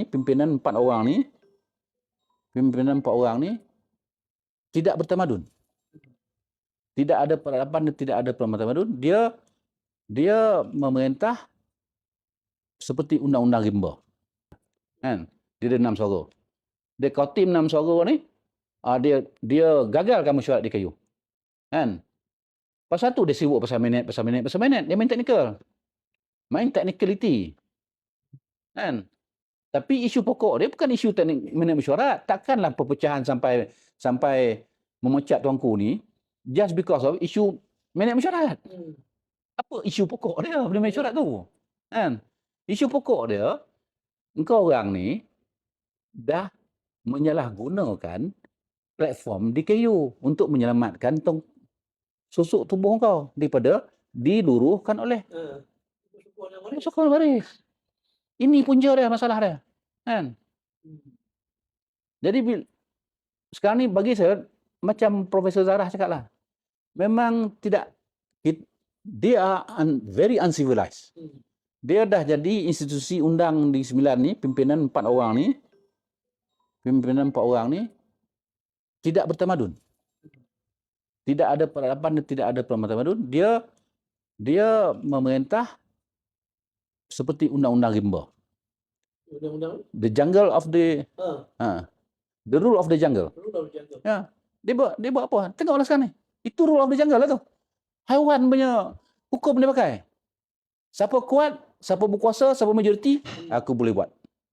pimpinan empat orang ni tidak bertamadun. Tidak ada peradaban dan tidak ada pertamadun. Dia memerintah seperti undang-undang rimba. Kan? Dia ada 6 suara. Dia Kotim 6 suara ni, dia gagalkan mesyuarat di kayu. Kan? Pasal tu dia sibuk pasal minit. Dia main teknikal. Main technicality. Kan? Tapi isu pokok dia bukan isu teknik minit mesyuarat. Takkanlah perpecahan sampai memecat tuanku ni just because of isu minit mesyuarat. Apa isu pokok dia minit mesyuarat tu? Kan? Isu pokok dia, engkau orang ni dah menyalahgunakan platform DKU untuk menyelamatkan susuk tubuh kau daripada diluruhkan oleh sokong baris. Ini punca dia, masalah dia. Kan? Jadi sekarang ni bagi saya macam Profesor Zarah cakap lah, memang tidak, dia very uncivilized. Dia dah jadi institusi undang di 9 ni, pimpinan 4 orang ni tidak bertamadun. Tidak ada peradaban dan tidak ada pertamadun. Dia memerintah seperti undang-undang rimba. The jungle of the the rule of the jungle. Ya. Dia buat apa? Tengoklah sekarang ni. Itu rule of the jungle lah tu. Haiwan punya hukum dia pakai. Siapa kuat, siapa berkuasa, siapa majoriti, aku boleh buat.